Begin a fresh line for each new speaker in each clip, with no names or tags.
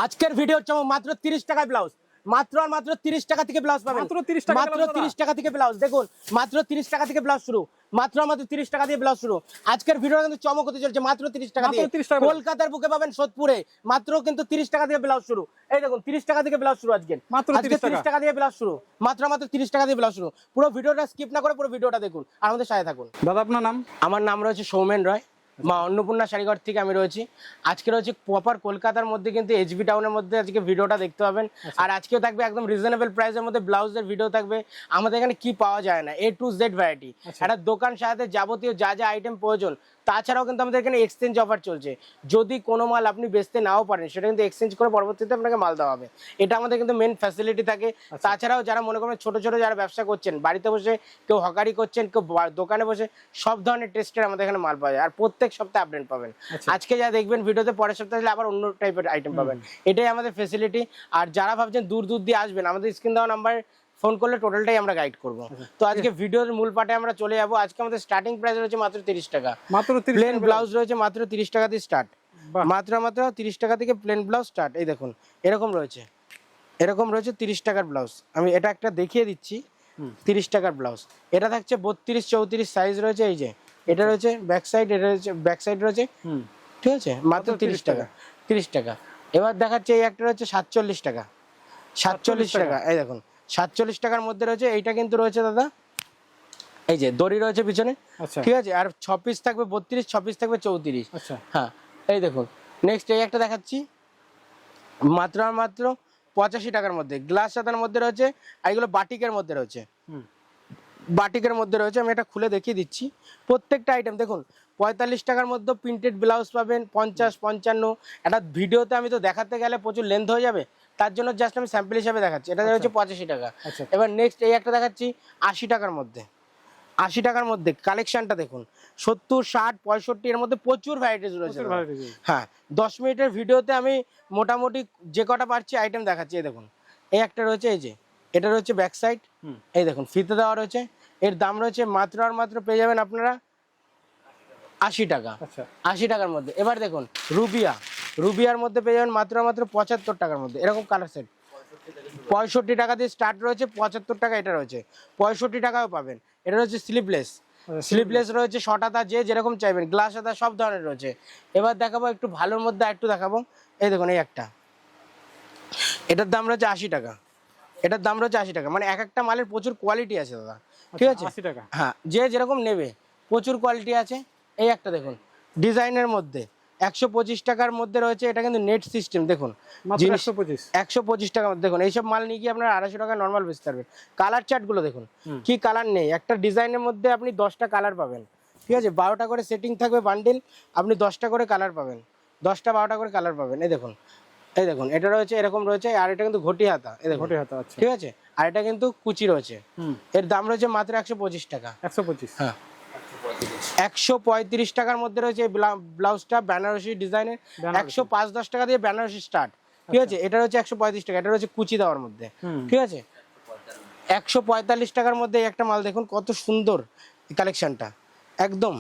আজকের ভিডিওর চমক মাত্র 30 টাকায় ব্লাউজ, মাত্র আর মাত্র 30 টাকা থেকে ব্লাউজ পাবেন,
মাত্র 30 টাকা,
মাত্র 30 টাকা থেকে ব্লাউজ। দেখুন মাত্র 30 টাকা থেকে ব্লাউজ শুরু, মাত্র মাত্র 30 টাকা দিয়ে ব্লাউজ শুরু। আজকের ভিডিও কিন্তু চমক হতে চলছে মাত্র 30 টাকা দিয়ে। কলকাতার বুকে পাবেন সোদপুরে, মাত্র কিন্তু 30 টাকা দিয়ে ব্লাউজ শুরু। এই দেখুন 30 টাকা থেকে ব্লাউজ শুরু আজকে,
মাত্র
30 টাকা দিয়ে ব্লাউজ শুরু, মাত্র মাত্র 30 টাকা দিয়ে ব্লাউজ শুরু। পুরো ভিডিওটা স্কিপ না করে পুরো ভিডিওটা দেখুন আর আমাদের সাথে থাকুন।
দাদা আপনার নাম?
আমার নাম রয়েছে সৌমেন রয়, মা অন্নপূর্ণা শাড়িঘর থেকে আমি রয়েছি। আজকে রয়েছে প্রপার কলকাতার মধ্যে কিন্তু এইচবি টাউনের মধ্যে আজকে ভিডিওটা দেখতে পাবেন। আর আজকেও থাকবে একদম রিজনেবল প্রাইসের মধ্যে ব্লাউজের ভিডিও থাকবে। আমাদের এখানে কি পাওয়া যায় না, A to Z ভ্যারাইটি। একটা দোকান সাথে যাবতীয় যা যা আইটেম প্রয়োজন, তাছাড়াও কিন্তু আমাদের এখানে এক্সচেঞ্জ অফার চলছে। যদি কোনো মাল আপনি বেচতে নাও পারেন সেটা কিন্তু এক্সচেঞ্জ করে পরবর্তীতে আপনাকে মাল দেওয়া হবে। এটা আমাদের কিন্তু মেন ফ্যাসিলিটি থাকে। তাছাড়াও যারা মনে করেন ছোট ছোট যারা ব্যবসা করছেন, বাড়িতে বসে কেউ হকারি করছেন, কেউ দোকানে বসে, সব ধরনের টেস্টের আমাদের এখানে মাল পাওয়া যায়। আর প্রত্যেক সপ্তাহে আপডেট পাবেন। আজকে যা দেখবেন ভিডিওতে, পরের সপ্তাহে আবার অন্য টাইপের আইটেম পাবেন। এটাই আমাদের ফ্যাসিলিটি। আর যারা ভাবছেন দূর দূর দিয়ে আসবেন, আমাদের স্ক্রিন দেওয়া নাম্বার ফোন করলে টোটালটাই আমরা গাইড করবো। তো আজকে ভিডিওর মূল পার্টে আমরা চলে যাবো। আজকে আমাদের স্টার্টিং প্রাইস রয়েছে মাত্র 30 টাকা।
মাত্র 30
প্লেন ব্লাউজ রয়েছে মাত্র 30 টাকা দিয়ে স্টার্ট, মাত্র মাত্র 30 টাকা থেকে প্লেন ব্লাউজ স্টার্ট। এই দেখুন এরকম রয়েছে, এরকম রয়েছে 30 টাকার ব্লাউজ। আমি এটা একটা দেখিয়ে দিচ্ছি। 30 টাকার ব্লাউজ, এটা থাকছে 32 34 সাইজ রয়েছে। এই যে এটা রয়েছে ব্যাক সাইড, এটা রয়েছে ব্যাক সাইড রয়েছে, ঠিক আছে, মাত্র 30 টাকা। 30 টাকা। এবার দেখাচ্ছে এই একটা রয়েছে 47 টাকা, 47 টাকা। এই দেখুন 47 টাকার মধ্যে রয়েছে। এইটা কিন্তু রয়েছে দাদা, এই যে দড়ি রয়েছে পিছনে, ঠিক আছে। আর 6 পিস থাকবে 32, 6 পিস থাকবে 34। হ্যাঁ এই দেখুন নেক্সট এই একটা দেখাচ্ছি মাত্র আর মাত্র 85 টাকার মধ্যে। গ্লাস সাদার মধ্যে রয়েছে, আর এগুলো বাটিকের মধ্যে রয়েছে, বাটিকের মধ্যে রয়েছে। আমি এটা খুলে দেখিয়ে দিচ্ছি প্রত্যেকটা আইটেম। দেখুন 45 টাকার মধ্যে প্রিন্টেড ব্লাউজ পাবেন, 50 55। একটা ভিডিওতে আমি তো দেখাতে গেলে প্রচুর লেন্থ হয়ে যাবে, তার জন্য জাস্ট আমি স্যাম্পল হিসাবে দেখাচ্ছি। এটা রয়েছে 85 টাকা। এবার নেক্সট এই একটা দেখাচ্ছি 80 টাকার মধ্যে। 80 টাকার মধ্যে কালেকশনটা দেখুন, 70 60 65 এর মধ্যে প্রচুর ভ্যারাইটিস রয়েছে। হ্যাঁ 10 মিনিটের ভিডিওতে আমি মোটামুটি যে কটা পারছি আইটেম দেখাচ্ছি। এই দেখুন এই একটা রয়েছে, এই যে এটা রয়েছে ব্যাক সাইড, এই দেখুন ফিতে দেওয়া রয়েছে। এর দাম রয়েছে মাত্র আর মাত্র পেয়ে যাবেন আপনারা 80 টাকা। 80 টাকার মধ্যে। এবার দেখুন রুবিয়া, রুবিয়ার মধ্যে পেয়ে যাবেন মাত্র মাত্র 75 টাকার মধ্যে। এরকম কালার সেট 65 টাকা দিয়ে স্টার্ট রয়েছে, 75 টাকা এটা রয়েছে, 65 টাকাও পাবেন। এটা রয়েছে স্লিভলেস, স্লিভলেস রয়েছে, শর্ট হাতা যে যেরকম চাইবেন, গ্লাস হাতা সব ধরনের রয়েছে। এবার দেখাবো একটু ভালোর মধ্যে, একটু দেখাবো। এই দেখুন এই একটা, এটার দাম রয়েছে 80 টাকা। এটার দাম রয়েছে 80 টাকা। মানে এক একটা মালের প্রচুর কোয়ালিটি আছে দাদা, ঠিক আছে।
80 টাকা।
হ্যাঁ যে যেরকম নেবে প্রচুর কোয়ালিটি আছে। এই একটা দেখুন ডিজাইনের মধ্যে 125 টাকার মধ্যে রয়েছে। এটা কিন্তু নেট সিস্টেম। দেখুন 125 টাকার মধ্যে। দেখুন এইসব মাল নিয়ে গিয়ে আপনার 250 টাকা নর্মাল বেচতে পারবেন। কালার চার্ট গুলো দেখুন, কি কালার নেই। একটা ডিজাইনের মধ্যে আপনি 10টা কালার পাবেন, ঠিক আছে। 12টা করে সেটিং থাকবে বান্ডিল, আপনি 10টা করে কালার পাবেন, 10টা 12টা করে কালার পাবেন। এই দেখুন, এই দেখুন এটা রয়েছে এরকম রয়েছে। আর এটা কিন্তু ঘটি হাতা, এই দেখুন ঘটি হাতা, ঠিক আছে। আর এটা কিন্তু কুচি রয়েছে। এর দাম রয়েছে মাত্র 125 টাকা। 125, হ্যাঁ 135 টাকার মধ্যে রয়েছে এই ব্লাউজটা বেনারসি ডিজাইনের। 105-10 টাকা দিয়ে বেনারসি স্টার্ট, ঠিক আছে। এটা রয়েছে 135 টাকা। এটা রয়েছে কুচি দেওয়ার মধ্যে, ঠিক আছে। 145 টাকার মধ্যে একটা মাল দেখুন কত সুন্দর কালেকশনটা। একদম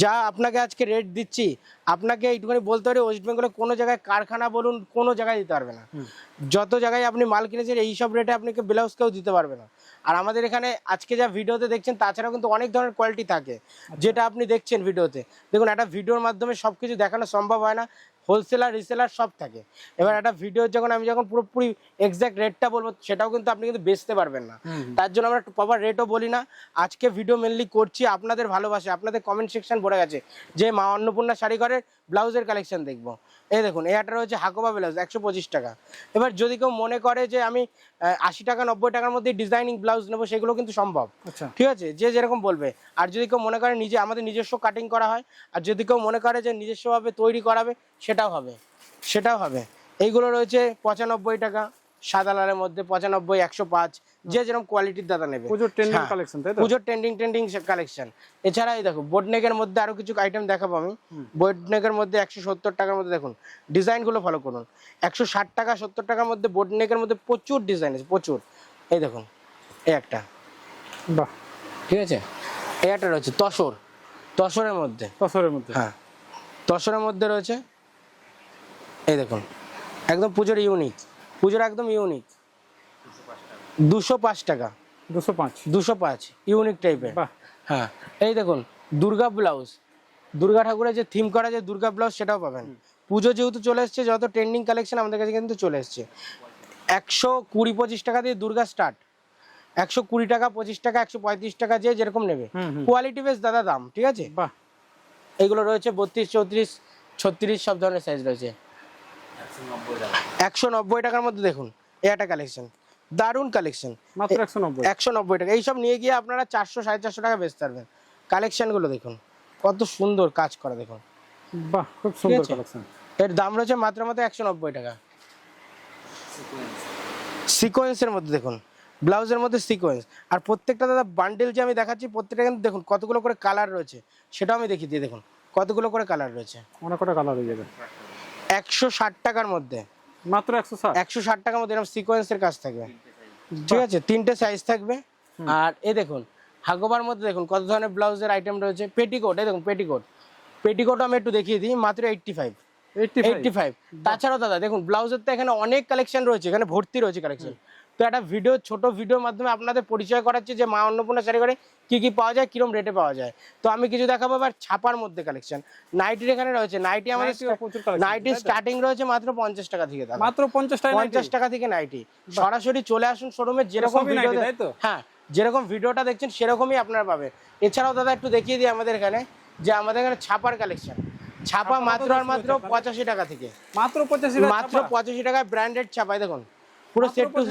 যা আপনাকে আজকে রেট দিচ্ছি, আপনাকে এইটুখানি বলতে পারি ওয়েস্ট বেঙ্গলে কোনো জায়গায় কারখানা বলুন কোনো জায়গায় দিতে পারবে না। যত জায়গায় আপনি মাল কিনেছেন এই সব রেটে আপনাকে ব্লাউজ কেউ দিতে পারবে না। আর আমাদের এখানে আজকে যা ভিডিওতে দেখছেন, তাছাড়াও কিন্তু অনেক ধরনের কোয়ালিটি থাকে যেটা আপনি দেখছেন ভিডিওতে। দেখুন একটা ভিডিওর মাধ্যমে সব কিছু দেখানো সম্ভব হয় না, হোলসেলার রিসেলার সব থাকে। এবার একটা ভিডিও যখন আমি যখন পুরোপুরি এক্সাক্ট রেটটা বলবো, সেটাও কিন্তু আপনি কিন্তু বেচতে পারবেন না। তার জন্য আমরা প্রপার রেটও বলি না। আজকে ভিডিও মেনলি করছি আপনাদের ভালোবাসে, আপনাদের কমেন্ট সেকশন ভরে গেছে যে মা অন্নপূর্ণা শাড়িঘরের ব্লাউজের কালেকশন দেখবো। এই দেখুন এই একটা রয়েছে হাকোবা ব্লাউজ 125 টাকা। এবার যদি কেউ মনে করে যে আমি 80 টাকা 90 টাকার মধ্যে ডিজাইনিং ব্লাউজ নেবো, সেগুলো কিন্তু সম্ভব, ঠিক আছে, যে যেরকম বলবে। আর যদি কেউ মনে করে নিজে, আমাদের নিজস্ব কাটিং করা হয়। আর যদি কেউ মনে করে যে নিজস্বভাবে তৈরি করাবে, সেটাও হবে, সেটাও হবে। এইগুলো রয়েছে 95 টাকা, সাদা লালের মধ্যে 95, 105, যে যেরকম কোয়ালিটির দাদা নেবে। পুজোর ট্রেন্ডিং কালেকশন, তাই তো? পুজোর ট্রেন্ডিং কালেকশন। এছাড়া এই দেখো বোটনেকের মধ্যে আরো কিছু আইটেম দেখাবো আমি। বোটনেকের মধ্যে 170 টাকার মধ্যে দেখুন ডিজাইনগুলো ফলো করুন। 160 টাকা 70 টাকার মধ্যে বোটনেকের মধ্যে প্রচুর ডিজাইন আছে, প্রচুর। এই দেখুন এই একটা, বাহ, ঠিক আছে। এই একটা রয়েছে তসর, তসরের মধ্যে, তসরের মধ্যে, হ্যাঁ তসরের মধ্যে রয়েছে। এই দেখুন একদম পুজোর ইউনিক, পুজোর একদম ইউনিক। 205 টাকা, 205 ইউনিক টাইপের। হ্যাঁ, এই দেখুন দুর্গা ব্লাউজ, দুর্গা ঠাকুরের যে থিম করা যে দুর্গা ব্লাউজ সেটাও পাবেন। পুজো যেহেতু চলে এসছে, যত ট্রেন্ডিং কালেকশন আমাদের কাছে কিন্তু চলে এসছে। 120-25 টাকা দিয়ে দুর্গা স্টার্ট, 120 টাকা, 25 টাকা, 135 টাকা, যে যেরকম নেবে। কোয়ালিটি বেশ দাদা দাম, ঠিক আছে। এইগুলো রয়েছে 32, 34, 36 সব ধরনের সাইজ রয়েছে। 190 টাকার মধ্যে দেখুন এই একটা কালেকশন, দারুণ কালেকশন,
মাত্র 190
টাকা। এইসব নিয়ে গিয়ে আপনারা 400-450 টাকা বেচতে পারবেন। কালেকশনগুলো দেখুন কত সুন্দর কাজ করা, দেখুন
বাহ, খুব সুন্দর কালেকশন।
এর দাম রয়েছে মাত্র 190 টাকা। সিকোয়েন্সের মধ্যে দেখুন, ব্লাউজের মধ্যে সিকোয়েন্স, আর প্রত্যেকটা দাদা বান্ডেল যে আমি দেখাচ্ছি প্রত্যেকটা কিন্তু দেখুন কতগুলো করে কালার রয়েছে, সেটাও আমি দেখিয়ে দিই। দেখুন কতগুলো করে কালার রয়েছে,
অনেক কটা কালার হয়ে যাবে।
160 টাকার মধ্যে,
মাত্র 160
টাকার মধ্যে এরকম সিকোয়েন্সের কাজ থাকবে, ঠিক আছে। 3টে সাইজ থাকবে। আর এই দেখুন হাগোবার মধ্যে দেখুন কত ধরনের ব্লাউজের আইটেম রয়েছে। পেটিকোট, এই দেখুন পেটিকোট আমি একটু দেখিয়ে দিই, মাত্র 85। তাছাড়াও দাদা দেখুন ব্লাউজের তো এখানে অনেক কালেকশন রয়েছে, এখানে ভর্তি রয়েছে কালেকশন। তো একটা ভিডিও, ছোট ভিডিওর মাধ্যমে আপনাদের পরিচয় করাচ্ছি যে মা অন্নপূর্ণা শাড়ি ঘরে কি কি পাওয়া যায়, কিরম রেটে পাওয়া যায়। তো আমি কিছু দেখাবো এবার ছাপার মধ্যে কালেকশন। নাইটির এখানে রয়েছে, নাইটি আমাদের নাইটি স্টার্টিং রয়েছে মাত্র 50 টাকা থেকে,
মাত্র 50
টাকা থেকে নাইটি। সরাসরি চলে আসুন শোরুমে, যেরকম ভিডিও, হ্যাঁ যেরকম ভিডিওটা দেখছেন সেরকমই আপনারা পাবেন। এছাড়াও দাদা একটু দেখিয়ে দিই আমাদের এখানে যে আমাদের এখানে ছাপার কালেকশন। ছাপা মাত্র আর মাত্র 85 টাকা থেকে,
মাত্র 85
টাকায় ব্র্যান্ডেড ছাপায় দেখুন পুরো সেট টু,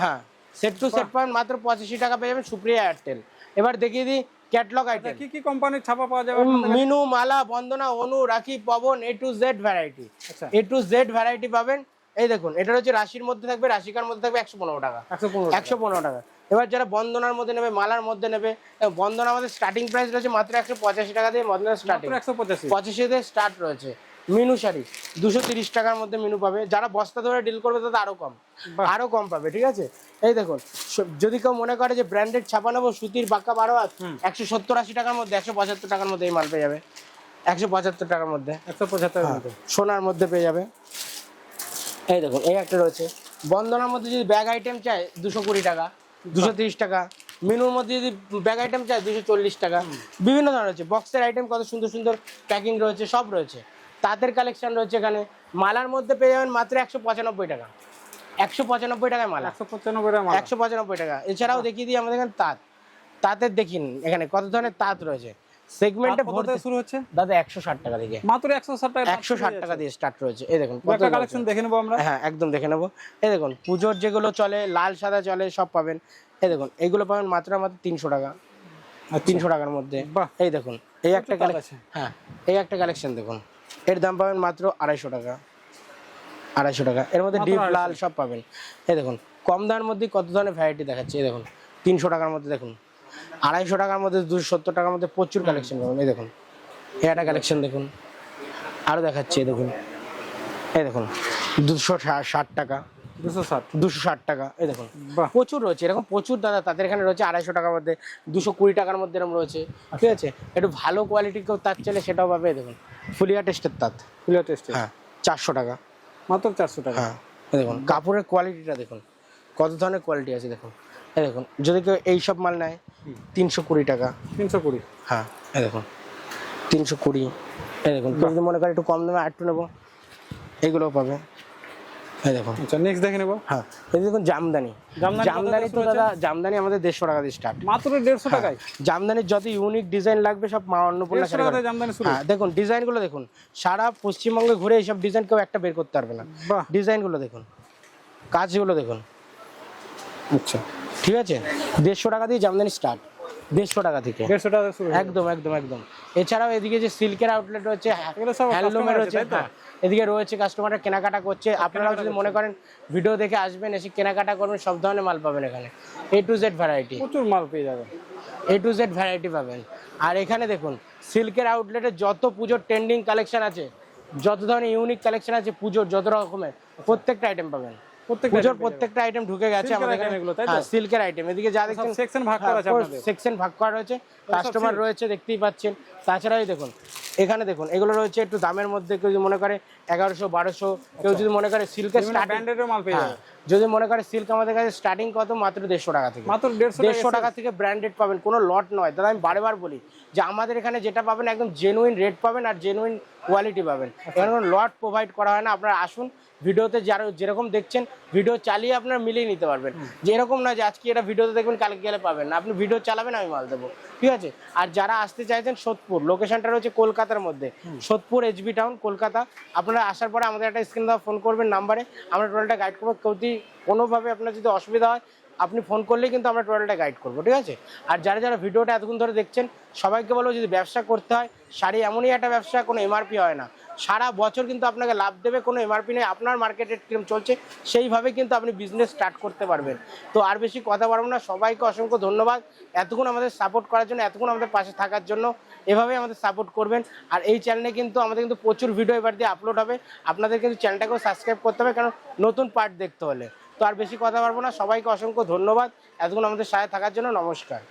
হ্যাঁ সেট টু সেট পাবেন মাত্র 85 টাকা পেয়ে যাবেন সুপ্রিয়া এয়ারটেল। এবার দেখিয়ে দিই ক্যাটালগ আইটেম,
কি কি কোম্পানির ছাপা পাওয়া যাবে।
মিনু, মালা, Bandana, Anu, Rakhi, Pawan, A to Z variety, A to Z variety পাবেন। এই দেখুন এটা হচ্ছে রাশির মধ্যে থাকবে, রাশিকার মধ্যে থাকবে 115 টাকা, 115 টাকা। এবার যারা বন্দনার মধ্যে নেবে, মালার মধ্যে নেবে, বন্দনা আমাদের স্টার্টিং প্রাইস রয়েছে মাত্র 185 টাকা দিয়ে, বন্দনা স্টার্টিং 185 দিয়ে স্টার্ট রয়েছে। মিনু শাড়ি 230 টাকার মধ্যে মিনু পাবে। যারা বস্তা ধরে ডিল করবে তাদের আরো কম পাবে, ঠিক আছে। এই দেখুন যদি কেউ মনে করে যে ব্র্যান্ডেড ছাপা নেবো, সুতির বাক্কা 12 হাত, 170-80 টাকার মধ্যে, 175 টাকার মধ্যে এই মাল পেয়ে যাবে। 175 টাকার মধ্যে,
175 মধ্যে
সোনার মধ্যে পেয়ে যাবে। এই দেখুন এই একটা রয়েছে বন্দনার মধ্যে, যদি ব্যাগ আইটেম চাই 220 টাকা, 230 টাকা। মিনুর মধ্যে যদি ব্যাগ আইটেম চাই 240 টাকা। বিভিন্ন ধরনের রয়েছে বক্সের আইটেম, কত সুন্দর সুন্দর প্যাকিং রয়েছে, সব রয়েছে। তাঁতের কালেকশন রয়েছে এখানে। মালার মধ্যে পেয়ে যাবেন মাত্র 195 টাকা, 195 টাকায় মালা, 195 টাকা। এছাড়াও দেখিয়ে দিই আমাদের এখানে তাঁতের দেখিন এখানে কত ধরনের তাঁত রয়েছে। সেগমেন্টে ভর্তি শুরু হচ্ছে দাদা 160 টাকা থেকে,
মাত্র 160
টাকা দিয়ে স্টার্ট রয়েছে। এই দেখুন
একটা কালেকশন দেখে নেবো আমরা,
হ্যাঁ একদম দেখে নেবো। এই দেখুন পুজোর যেগুলো চলে, লাল সাদা চলে, সব পাবেন। এই দেখুন এইগুলো পাবেন মাত্র 300 টাকা, 300 টাকার মধ্যে। এই দেখুন এই একটা কালেকশন, হ্যাঁ এই একটা কালেকশন দেখুন, এর দাম পাবেন মাত্র 250 টাকা, 250 টাকা। এর মধ্যে ডিপ লাল সব পাবেন। এই দেখুন কম দামের মধ্যে কত ধরনের ভ্যারাইটি দেখাচ্ছে। এই দেখুন 300 টাকার মধ্যে দেখুন, 250 টাকার মধ্যে, 270 টাকার মধ্যে প্রচুর কালেকশন পাবেন। এই দেখুন এই একটা কালেকশন দেখুন, আরো দেখাচ্ছি। এই দেখুন এই দেখুন 260 টাকা, 260 টাকা। এই দেখুন প্রচুর রয়েছে এরকম, প্রচুর দাদা তাদের এখানে রয়েছে। 250 টাকার মধ্যে, 220 টাকার মধ্যে এরকম রয়েছে, ঠিক আছে। একটু ভালো কোয়ালিটির কেউ তাঁত চলে সেটাও পাবে। এই দেখুন ফুলিয়া টেস্টের তাঁত, হ্যাঁ 400 টাকা,
মাত্র 400 টাকা।
হ্যাঁ এই দেখুন কাপড়ের কোয়ালিটিটা দেখুন কত ধরনের কোয়ালিটি আছে দেখুন। এই দেখুন যদি কেউ এইসব মাল নেয় 320 টাকা,
320,
হ্যাঁ এই দেখুন 320। এই দেখুন কেউ যদি মনে করে একটু কম দামে আরেকটু নেবো, এগুলোও পাবে। এই দেখুন
আচ্ছা নেক্সট দেখে নেব।
হ্যাঁ এই দেখুন জামদানি তো দাদা, জামদানি আমাদের 150 টাকা দিয়ে স্টার্ট,
মাত্র 150 টাকায়।
জামদানির যত ইউনিক ডিজাইন লাগবে সব মা অন্নপূর্ণা শাড়ি ঘরে জামদানি শুরু। হ্যাঁ দেখুন ডিজাইনগুলো দেখুন, সারা পশ্চিমবঙ্গে ঘুরে এইসব ডিজাইন কেউ একটা বের করতে পারবে না। ডিজাইনগুলো দেখুন, কাজগুলো দেখুন,
আচ্ছা
ঠিক আছে। 150 টাকা দিয়ে জামদানি স্টার্ট, 150 টাকা থেকে,
150 টাকা শুরু,
একদম একদম একদম। এছাড়াও এদিকে যে সিল্কের আউটলেট রয়েছে, হ্যান্ডলুমের রয়েছে, এদিকে রয়েছে কাস্টমাররা কেনাকাটা করছে। আপনারাও যদি মনে করেন ভিডিও দেখে আসবেন, এসে কেনাকাটা করবেন, সব ধরনের মাল পাবেন এখানে। A to Z ভ্যারাইটি,
প্রচুর মাল পেয়ে যাবেন,
A to Z ভ্যারাইটি পাবেন। আর এখানে দেখুন সিল্কের আউটলেটে যত পুজোর ট্রেন্ডিং কালেকশন আছে, যত ধরনের ইউনিক কালেকশন আছে পুজোর, যত রকমের প্রত্যেকটা আইটেম পাবেন।
প্রত্যেকটা
পুজোর
item
প্রত্যেকটা আইটেম ঢুকে গেছে
Silk-এর
আমাদের
item
এখানে।
এগুলো, তাই তো?
হ্যাঁ, সিল্কের আইটেম। এদিকে যা দেখছেন
সেকশন ভাগ করা আছে আপনাদের।
সেকশন ভাগ করা রয়েছে, কাস্টমার
silk?
রয়েছে দেখতেই পাচ্ছেন। তাছাড়াও এই দেখুন, এখানে দেখুন এগুলো রয়েছে একটু দামের মধ্যে, কেউ যদি মনে করে 1100-1200, কেউ যদি মনে করে সিল্কের
বিভিন্ন
স্টার্টিং,
ব্র্যান্ডেরও মাল পেয়ে যাবে।
যদি মনে করে সিল্ক আমাদের কাছে স্টার্টিং কত, মাত্র 150 টাকা থেকে।
মাত্র 150
150 টাকা থেকে ব্র্যান্ডেড পাবেন, কোনো লট নয় দাদা। আমি বারবার বলি যে আমাদের এখানে যেটা পাবেন একদম জেনুইন রেট পাবেন আর জেনুইন কোয়ালিটি পাবেন। এখানে কোনো লট প্রোভাইড করা হয় না। আপনারা আসুন, ভিডিওতে যেরকম দেখছেন ভিডিও চালিয়ে আপনারা মিলিয়ে নিতে পারবেন। যে এরকম না যে আজকে এটা ভিডিওতে দেখবেন কালকে গেলে পাবেন না, আপনি ভিডিও চালাবেন আমি মাল দেবো, ঠিক আছে। আর যারা আসতে চাইছেন সোদপুর, লোকেশনটা রয়েছে কলকাতার মধ্যে, সোদপুর HB টাউন কলকাতা। আপনারা আসার পরে আমাদের একটা স্ক্রিন দেওয়া ফোন করবেন নাম্বারে, আমরা টোটালটা গাইড করবো। যদি কোনোভাবে আপনার যদি অসুবিধা হয় আপনি ফোন করলেই কিন্তু আমরা টোটালটা গাইড করবো, ঠিক আছে। আর যারা যারা ভিডিওটা এতক্ষণ ধরে দেখছেন সবাইকে বলবো, যদি ব্যবসা করতে হয়, শাড়ি এমনই একটা ব্যবসা, কোনো এমআরপি হয় না, সারা বছর কিন্তু আপনাকে লাভ দেবে, কোনো এমআরপি নেই। আপনার মার্কেট রেট কিরকম চলছে সেইভাবে কিন্তু আপনি বিজনেস স্টার্ট করতে পারবেন। তো আর বেশি কথা বলবো না, সবাইকে অসংখ্য ধন্যবাদ এতক্ষণ আমাদের সাপোর্ট করার জন্য, এতক্ষণ আমাদের পাশে থাকার জন্য। এভাবেই আমাদের সাপোর্ট করবেন। আর এই চ্যানেলে কিন্তু আমাদের কিন্তু প্রচুর ভিডিও এবার দিয়ে আপলোড হবে, আপনাদের কিন্তু চ্যানেলটাকেও সাবস্ক্রাইব করতে হবে, কারণ নতুন পার্ট দেখতে হলে। তো আর বেশি কথা বলবো না, সবাইকে অসংখ্য ধন্যবাদ এতক্ষণ আমাদের সাথে থাকার জন্য। নমস্কার।